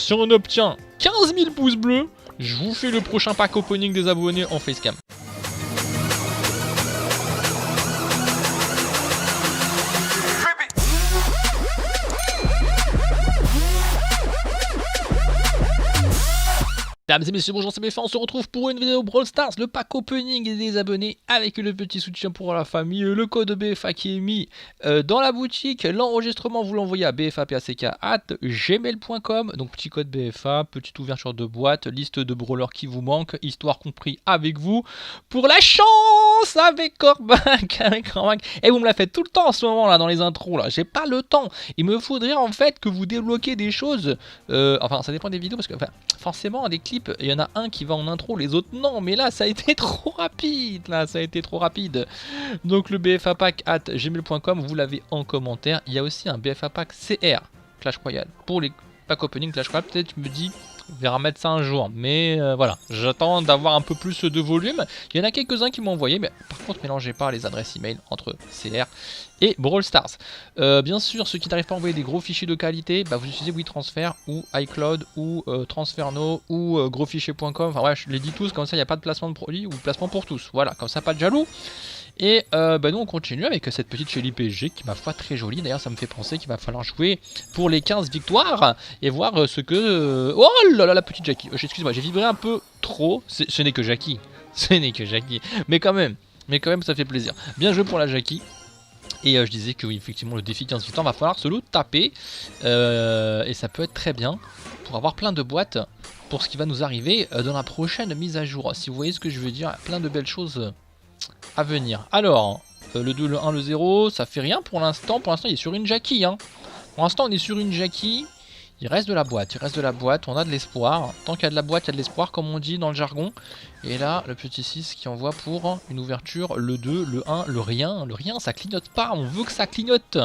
Si on obtient 15 000 pouces bleus, je vous fais le prochain pack opening des abonnés en facecam. Mesdames et messieurs, bonjour, c'est BFA, on se retrouve pour une vidéo Brawl Stars, le pack opening des abonnés avec le petit soutien pour la famille, le code BFA qui est mis dans la boutique, l'enregistrement vous l'envoyez à bfapack@gmail.com, donc petit code BFA, petite ouverture de boîte, liste de brawlers qui vous manque, histoire compris avec vous, pour la chance avec Corbac, et vous me la faites tout le temps en ce moment là dans les intros là, j'ai pas le temps, il me faudrait en fait que vous débloquiez des choses, enfin ça dépend des vidéos parce que forcément des clips, il y en a un qui va en intro, les autres non, mais là ça a été trop rapide, donc le bfapack@gmail.com, vous l'avez en commentaire. Il y a aussi un bfapack CR Clash Royale pour les pack opening Clash Royale, peut-être je me dis on verra mettre ça un jour, mais voilà, j'attends d'avoir un peu plus de volume. Il y en a quelques-uns qui m'ont envoyé, mais par contre mélangez pas les adresses email entre CR et Brawl Stars. Bien sûr, ceux qui n'arrivent pas à envoyer des gros fichiers de qualité, vous utilisez WeTransfer ou iCloud ou Transferno ou grosfichier.com. Enfin ouais, je les dis tous, comme ça il n'y a pas de placement de produit ou placement pour tous. Voilà, comme ça pas de jaloux. Et nous on continue avec cette petite Shelly PSG qui ma foi très jolie. D'ailleurs ça me fait penser qu'il va falloir jouer pour les 15 victoires et voir ce que... oh là là, la petite Jackie, excuse-moi, j'ai vibré un peu trop, ce n'est que Jackie, mais quand même ça fait plaisir. Bien joué pour la Jackie. Et je disais que oui, effectivement le défi 15 victoires va falloir se le taper, et ça peut être très bien pour avoir plein de boîtes pour ce qui va nous arriver dans la prochaine mise à jour. Si vous voyez ce que je veux dire, plein de belles choses à venir. Alors, le 2, le 1, le 0, ça fait rien pour l'instant. Pour l'instant, il est sur une Jackie. Pour l'instant, on est sur une Jackie. Il reste de la boîte, on a de l'espoir. Tant qu'il y a de la boîte, il y a de l'espoir, comme on dit dans le jargon. Et là, le petit 6 qui envoie pour une ouverture, le 2, le 1, le rien. Le rien, ça clignote pas, on veut que ça clignote.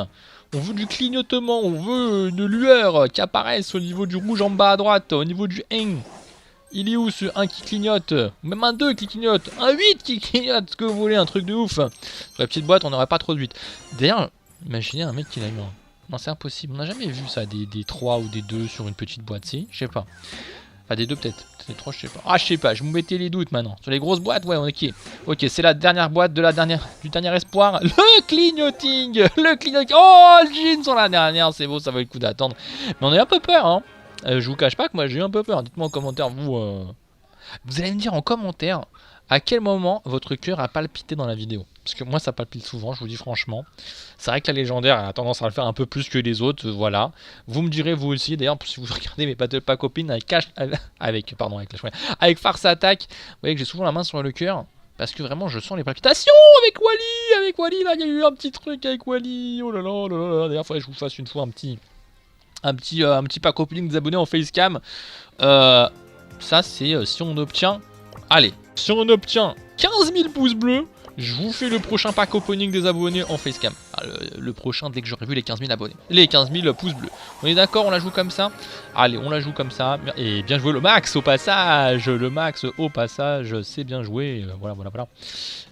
On veut du clignotement, on veut une lueur qui apparaisse au niveau du rouge en bas à droite, au niveau du 1. Il est où ce 1 qui clignote? Même un 2 qui clignote, un 8 qui clignote, ce que vous voulez, un truc de ouf. Sur la petite boîte, on n'aurait pas trop de 8. D'ailleurs, imaginez un mec qui l'a eu un... Non, c'est impossible, on n'a jamais vu ça, des 3 ou des 2 sur une petite boîte, si, je sais pas. Enfin, des 2 peut-être, des 3, je sais pas. Ah, je sais pas, je me mettais les doutes maintenant. Sur les grosses boîtes, ouais, on est qui? Ok, c'est la dernière boîte de du dernier espoir. Le clignoting. Oh, le jean sur la dernière, c'est beau, ça vaut le coup d'attendre. Mais on a un peu peur, hein. Je vous cache pas que moi j'ai eu un peu peur. Dites-moi en commentaire, vous allez me dire en commentaire à quel moment votre cœur a palpité dans la vidéo. Parce que moi ça palpite souvent, je vous dis franchement. C'est vrai que la légendaire a tendance à le faire un peu plus que les autres, voilà. Vous me direz vous aussi, d'ailleurs si vous regardez mes Battle Pack Copines avec Farce Attack, vous voyez que j'ai souvent la main sur le cœur. Parce que vraiment je sens les palpitations avec Wally, là il y a eu un petit truc avec Wally, oh là là là là. D'ailleurs faudrait que je vous fasse une fois un petit pack opening des abonnés en facecam. Ça c'est si on obtient... Allez, si on obtient 15 000 pouces bleus, je vous fais le prochain pack opening des abonnés en facecam. Le prochain dès que j'aurai vu les 15 000 abonnés. Les 15 000 pouces bleus. On est d'accord, on la joue comme ça? Allez, on la joue comme ça. Et bien joué le max au passage. C'est bien joué. Voilà.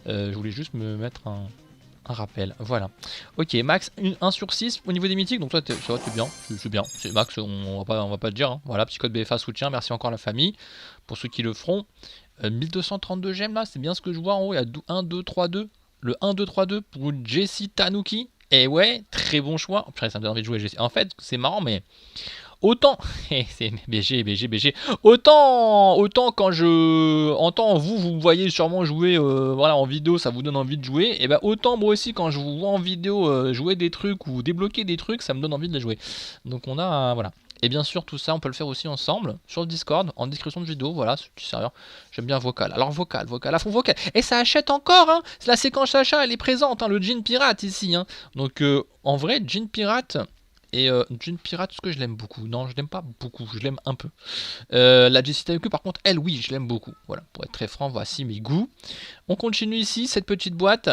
Je voulais juste me mettre un rappel, voilà. Ok, max 1 sur 6 au niveau des mythiques, donc toi ça va, t'es bien, c'est bien, c'est max, on va pas le dire, hein. Voilà, petit code BFA soutien, merci encore à la famille, pour ceux qui le feront. 1232 gemmes là, c'est bien ce que je vois en haut, il y a 1, 2, 3, 2, le 1, 2, 3, 2 pour Jessie Tanuki, et ouais, très bon choix, après ça me donne envie de jouer Jessie, en fait c'est marrant mais... Autant, c'est BG, autant quand je entends vous voyez sûrement jouer voilà, en vidéo, ça vous donne envie de jouer, et ben autant moi aussi quand je vous vois en vidéo jouer des trucs ou débloquer des trucs, ça me donne envie de les jouer. Donc on a, voilà. Et bien sûr tout ça on peut le faire aussi ensemble sur le Discord, en description de vidéo, voilà, c'est petit serveur, j'aime bien vocal. Alors vocal, à fond vocal, et ça achète encore, hein, la séquence achat elle est présente, hein, le Jean Pirate ici, hein. Donc en vrai, Jean Pirate... Et Jean Pirate, est-ce que je l'aime beaucoup? Non, je l'aime pas beaucoup, je l'aime un peu. La Jessie Tanuki, par contre, elle, oui, je l'aime beaucoup. Voilà, pour être très franc, voici mes goûts. On continue ici, cette petite boîte.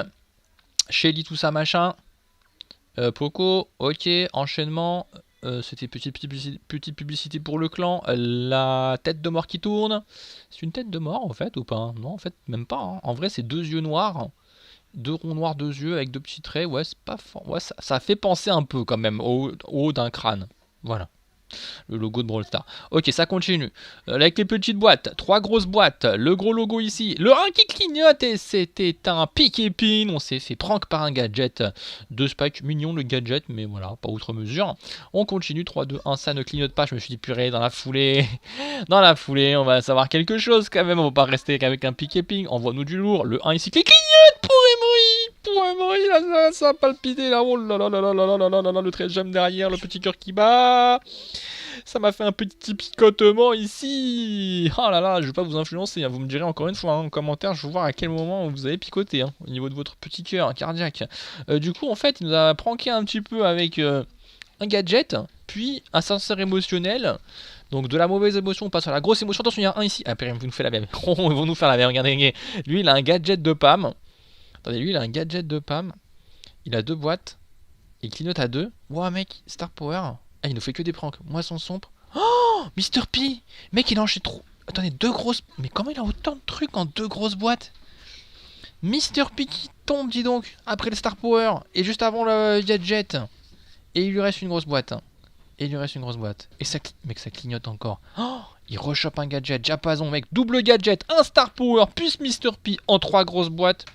Shelly, tout ça, machin. Poco, ok, enchaînement. C'était petite publicité pour le clan. La tête de mort qui tourne. C'est une tête de mort, en fait, ou pas? Non, en fait, même pas. Hein. En vrai, c'est 2 yeux noirs. 2 ronds noirs, 2 yeux avec 2 petits traits, ouais, c'est pas fort. Ouais, ça fait penser un peu quand même au haut d'un crâne. Voilà. Le logo de Brawl Stars. Ok, ça continue. Avec les petites boîtes, 3 grosses boîtes, le gros logo ici, le 1 qui clignote et c'était un pick et pin. On s'est fait prank par un gadget. 2 spikes, mignon le gadget, mais voilà, pas outre mesure. On continue, 3, 2, 1, ça ne clignote pas. Je me suis dit, purée, dans la foulée. Dans la foulée, on va savoir quelque chose quand même. On va pas rester qu'avec un pick et pin. Envoie-nous du lourd. Le 1 ici qui clignote pour Emery. Pour Emery, là, ça a palpité là. Oh là là là là là là là là là, le 13 j'aime derrière, le petit cœur qui bat. Ça m'a fait un petit picotement ici. Oh là là, je vais pas vous influencer, hein. Vous me direz encore une fois, hein, en commentaire, je veux voir à quel moment vous avez picoté, hein, au niveau de votre petit cœur cardiaque. Du coup, en fait, il nous a pranké un petit peu avec un gadget, puis un ascenseur émotionnel. Donc de la mauvaise émotion, on passe à la grosse émotion. Attention, il y a un ici. Ah, ils nous fait la même. Ils vont nous faire la même. Regardez, lui, il a un gadget de Pam. Attendez, lui, il a un gadget de Pam. Il a 2 boîtes. Il clignote à 2. Wow, mec, Star Power. Ah, il nous fait que des pranks. Moisson sombre. Oh, Mr. P. Mec, il a enchaîné trop. Attendez, 2 grosses. Mais comment il a autant de trucs en 2 grosses boîtes? Mr. P qui tombe, dis donc, après le Star Power. Et juste avant le gadget. Et il lui reste une grosse boîte. Et il lui reste une grosse boîte. Et ça, mec, ça clignote encore. Oh, il rechoppe un gadget. Diapason, mec. Double gadget. Un Star Power. Plus Mr. P en 3 grosses boîtes.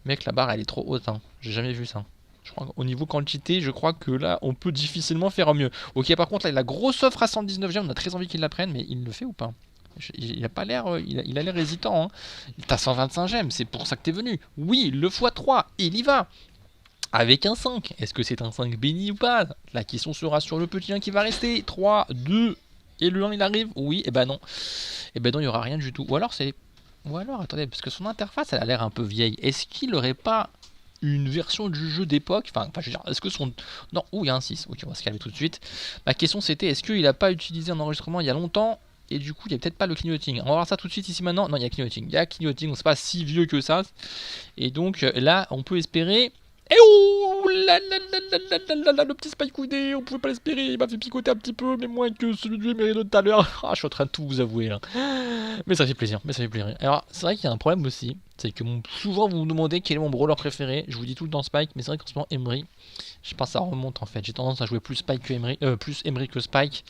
Mec, la barre, elle est trop haute. Hein. J'ai jamais vu ça. Je crois qu'au niveau quantité, je crois que là, on peut difficilement faire mieux. Ok, par contre, là, la grosse offre à 119 gemmes. On a très envie qu'il la prenne, mais il le fait ou pas? Il a pas l'air, il a l'air hésitant. Hein. T'as 125 gemmes, c'est pour ça que t'es venu. Oui, le x3, il y va. Avec un 5. Est-ce que c'est un 5 béni ou pas? La question sera sur le petit 1 qui va rester. 3, 2, et le 1 il arrive. Oui, et ben non. Et ben non, il n'y aura rien du tout. Ou alors, attendez, parce que son interface, elle a l'air un peu vieille. Est-ce qu'il n'aurait pas une version du jeu d'époque? Enfin, je veux dire, est-ce que son... Non, il y a un 6. Ok, on va se calmer tout de suite. Ma question c'était, est-ce qu'il n'a pas utilisé un enregistrement il y a longtemps? Et du coup, il n'y a peut-être pas le clignoting. On va voir ça tout de suite ici maintenant. Non, il y a clignoting. Il y a clignoting, donc c'est pas si vieux que ça. Et donc là, on peut espérer... Eh oh le petit Spike Woodé, on pouvait pas l'espérer, il m'a fait picoter un petit peu, mais moins que celui de Emery de tout à l'heure. Ah, je suis en train de tout vous avouer là. Mais ça fait plaisir, Alors, c'est vrai qu'il y a un problème aussi, c'est que souvent vous me demandez quel est mon brawler préféré, je vous dis tout le temps Spike, mais c'est vrai qu'en ce moment Emery, je pense que ça remonte en fait, j'ai tendance à jouer plus Spike que Emery, plus Emery que Spike.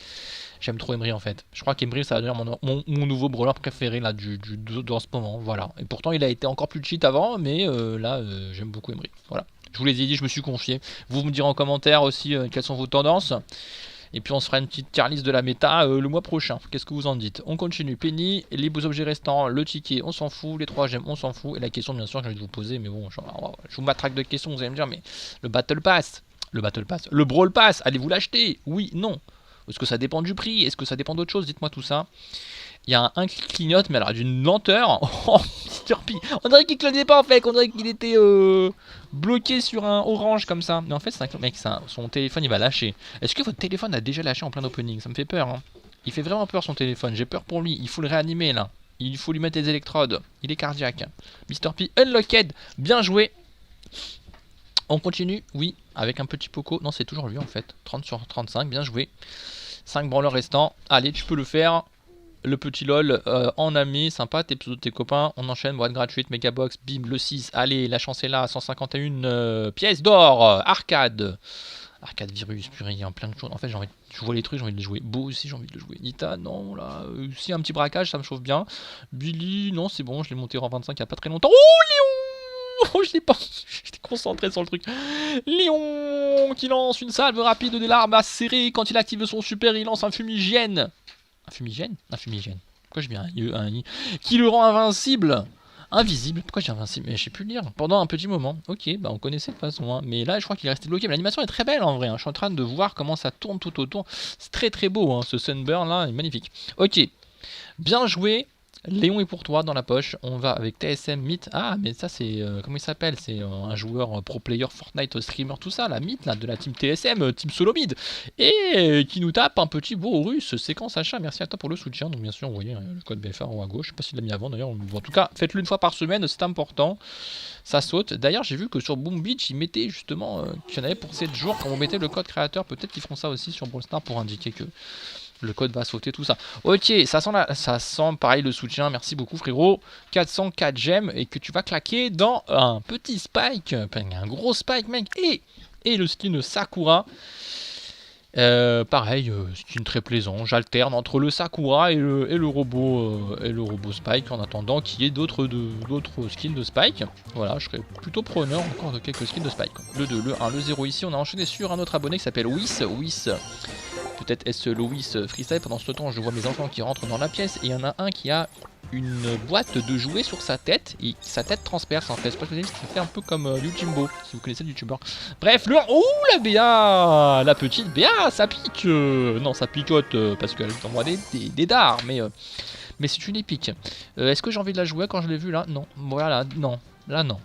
J'aime trop Emery en fait. Je crois qu'Emery ça va devenir mon nouveau brawler préféré là en ce moment, voilà. Et pourtant il a été encore plus cheat avant, mais là j'aime beaucoup Emery, voilà. Je vous les ai dit, je me suis confié. Vous me direz en commentaire aussi quelles sont vos tendances. Et puis on se fera une petite tier list de la méta le mois prochain. Qu'est-ce que vous en dites? On continue. Penny, les beaux objets restants, le ticket, on s'en fout. Les 3 gemmes, on s'en fout. Et la question, bien sûr, que j'ai envie de vous poser, mais bon, je vous matraque de questions, vous allez me dire, mais le Battle Pass, le Brawl Pass, allez-vous l'acheter? Oui, non. Est-ce que ça dépend du prix? Est-ce que ça dépend d'autre chose? Dites-moi tout ça. Il y a un qui clignote, mais alors d'une lenteur. Oh, Mr. P. On dirait qu'il clignotait pas en fait. On dirait qu'il était bloqué sur un orange comme ça. Mais en fait, c'est un mec, son téléphone il va lâcher. Est-ce que votre téléphone a déjà lâché en plein opening? Ça me fait peur. Hein. Il fait vraiment peur son téléphone. J'ai peur pour lui. Il faut le réanimer là. Il faut lui mettre des électrodes. Il est cardiaque. Mr. P. Unlocked. Bien joué. On continue. Oui. Avec un petit Poco. Non, c'est toujours lui en fait. 30 sur 35. Bien joué. 5 branleurs restants. Allez, tu peux le faire. Le petit LOL en ami, sympa, tes pseudos de tes copains, on enchaîne, boîte gratuite, Megabox, bim, le 6, allez, la chance est là, 151 pièces d'or, arcade virus, purée, il y a plein de choses, en fait je vois les trucs, j'ai envie de les jouer, Beau aussi j'ai envie de le jouer, Nita, non, là, si un petit braquage, ça me chauffe bien, Billy, non c'est bon, je l'ai monté en 25 il n'y a pas très longtemps, oh Léon, oh je l'ai pas, j'étais concentré sur le truc, Léon qui lance une salve rapide des larmes à serrer, quand il active son super, il lance un fumigène. Un fumigène? Un fumigène. Pourquoi je mets un i qui le rend invincible? Invisible? Pourquoi j'ai invincible? Mais je sais plus le lire. Pendant un petit moment. Ok, bah on connaissait de toute façon. Hein. Mais là, je crois qu'il est resté bloqué. Mais l'animation est très belle en vrai. Hein. Je suis en train de voir comment ça tourne tout autour. C'est très très beau. Hein. Ce Sunburn là est magnifique. Ok. Bien joué. Léon est pour toi dans la poche. On va avec TSM Myth. Ah, mais ça, c'est. Comment il s'appelle? C'est un joueur pro player, Fortnite, streamer, tout ça. La Myth là, de la team TSM, team solo mid. Et qui nous tape un petit beau russe. Séquence achat. Merci à toi pour le soutien. Donc, bien sûr, vous voyez le code BFR en haut à gauche. Je sais pas s'il l'a mis avant d'ailleurs. En tout cas, faites-le une fois par semaine. C'est important. Ça saute. D'ailleurs, j'ai vu que sur Boom Beach, ils mettaient justement. Qu'il y en avait pour 7 jours. Quand vous mettez le code créateur, peut-être qu'ils feront ça aussi sur Brawl Stars pour indiquer que. Le code va sauter, tout ça. Ok, ça sent pareil le soutien. Merci beaucoup, frérot. 404 gemmes et que tu vas claquer dans un petit spike. Un gros spike, mec. Et le skin Sakura. Pareil, skin très plaisant. J'alterne entre le Sakura et le robot Spike en attendant qu'il y ait d'autres skins de Spike. Voilà, je serais plutôt preneur encore de quelques skins de Spike. Le 2, le 1, le 0 ici. On a enchaîné sur un autre abonné qui s'appelle Whis. Peut-être est-ce Louis freestyle. Pendant ce temps, je vois mes enfants qui rentrent dans la pièce et il y en a un qui a une boîte de jouets sur sa tête et sa tête transperce en fait. C'est pas ce que ça fait un peu comme Yujimbo, si vous connaissez le youtubeur. Bref, oh la BA, la petite BA, ça pique. Non, ça picote parce qu'elle envoie des dards, mais c'est une épique. Est-ce que j'ai envie de la jouer quand je l'ai vue là? Non, voilà, non, là non.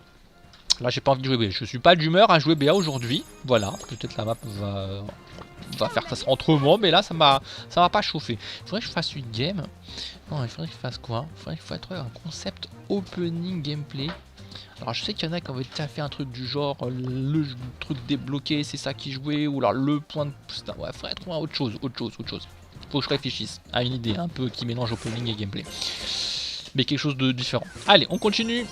Là j'ai pas envie de jouer BA, je suis pas d'humeur à jouer BA aujourd'hui. Voilà, peut-être la map va faire ça autrement, mais là ça m'a pas chauffé. Il faudrait que je fasse une game. Non, il faudrait que je fasse quoi? Il faudrait que je fasse un concept opening gameplay. Alors je sais qu'il y en a qui ont déjà fait un truc du genre le truc débloqué, c'est ça qui jouait, ou alors le point de... Ouais, il faudrait trouver autre chose. Faut que je réfléchisse à une idée un peu qui mélange opening et gameplay. Mais quelque chose de différent. Allez, on continue.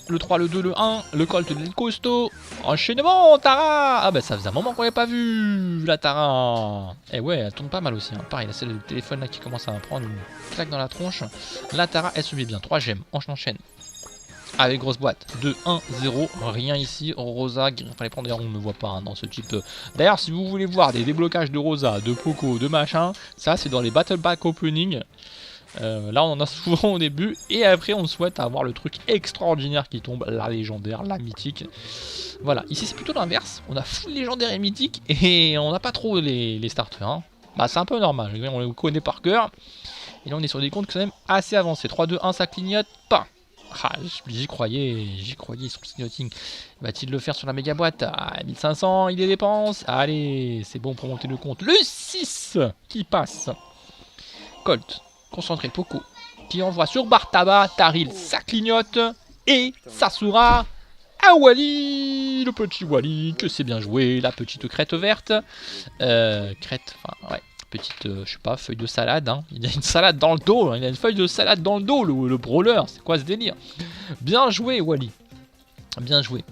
Le 3, le 2, le 1, le Colt de l'île Costaud. Enchaînement, Tara. Ah bah ça faisait un moment qu'on n'avait pas vu la Tara. Et ouais, elle tourne pas mal aussi. Hein. Pareil, là c'est le téléphone là qui commence à prendre une claque dans la tronche. La Tara, elle se met bien. 3 gemmes, on enchaîne. Avec grosse boîte. 2, 1, 0. Rien ici. Rosa, fallait prendre, d'ailleurs on ne voit pas hein, dans ce type. D'ailleurs, si vous voulez voir des déblocages de Rosa, de Poco, de machin, ça c'est dans les Battle Pack Opening. Là on en a souvent au début et après on souhaite avoir le truc extraordinaire qui tombe, la légendaire, la mythique. Voilà, ici c'est plutôt l'inverse, on a full légendaire et mythique et on n'a pas trop les starters. Hein. Bah c'est un peu normal, on les connaît par cœur. Et là on est sur des comptes quand même assez avancés. 3, 2, 1, ça clignote pas. Ah, j'y croyais sur le clignoting. Va-t-il le faire sur la méga boîte? Ah, 1500, il les dépense. Allez, c'est bon pour monter le compte. Le 6 qui passe. Colt. Concentré Poco qui envoie sur Bartaba, Taril ça clignote et Sasura à Wally, le petit Wally que c'est bien joué, la petite crête verte, crête, enfin ouais, petite, je sais pas, feuille de salade, hein. Il y a une salade dans le dos, hein. Il y a une feuille de salade dans le dos, le brawler, c'est quoi ce délire? Bien joué Wally, bien joué,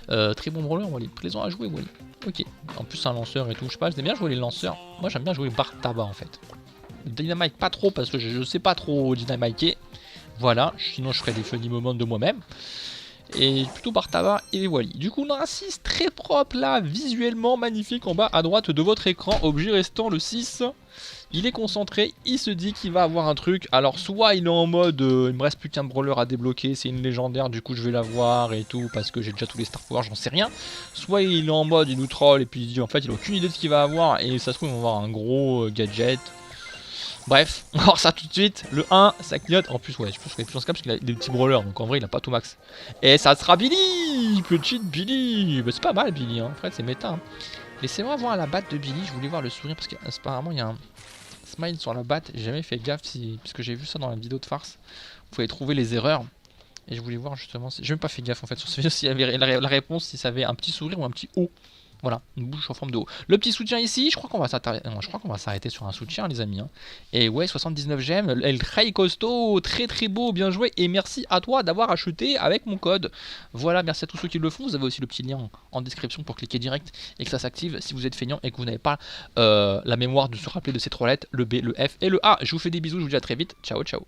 très bon brawler Wally, plaisant à jouer Wally, ok, en plus un lanceur et tout, je sais pas, j'aime bien jouer les lanceurs, moi j'aime bien jouer Bartaba en fait. Dynamite pas trop parce que je sais pas trop dynamiter. Voilà, sinon je ferai des funny moments de moi-même. Et plutôt Bartaba et Wally. Du coup on a un 6 très propre là, visuellement magnifique en bas à droite de votre écran. Objet restant le 6. Il est concentré, il se dit qu'il va avoir un truc. Alors soit il est en mode il me reste plus qu'un brawler à débloquer, c'est une légendaire, du coup je vais l'avoir et tout parce que j'ai déjà tous les Star Powers, j'en sais rien. Soit il est en mode il nous troll et puis il dit en fait il a aucune idée de ce qu'il va avoir et ça se trouve on va avoir un gros gadget. Bref, on va voir ça tout de suite. Le 1, ça clignote. En plus, ouais, je pense qu'il y a plus en parce qu'il a des petits brawlers. Donc en vrai, il a pas tout max. Et ça sera Billy. Petite Billy. Bah, c'est pas mal, Billy. Hein. En fait, c'est méta. Hein. Laissez-moi voir la batte de Billy. Je voulais voir le sourire parce qu'apparemment, il y a un smile sur la batte. J'ai jamais fait gaffe parce que j'ai vu ça dans la vidéo de farce. Vous pouvez trouver les erreurs. Et je voulais voir justement. J'ai même pas fait gaffe en fait sur ce vidéo s'il y avait la réponse, si ça avait un petit sourire ou un petit O. Voilà, une bouche en forme de haut. Le petit soutien ici, je crois qu'on va s'arrêter sur un soutien, les amis. Hein. Et ouais, 79 gemmes, El Rey Costaud, très très beau, bien joué. Et merci à toi d'avoir acheté avec mon code. Voilà, merci à tous ceux qui le font. Vous avez aussi le petit lien en description pour cliquer direct et que ça s'active si vous êtes feignant et que vous n'avez pas la mémoire de se rappeler de ces trois lettres, le B, le F et le A. Je vous fais des bisous, je vous dis à très vite. Ciao, ciao.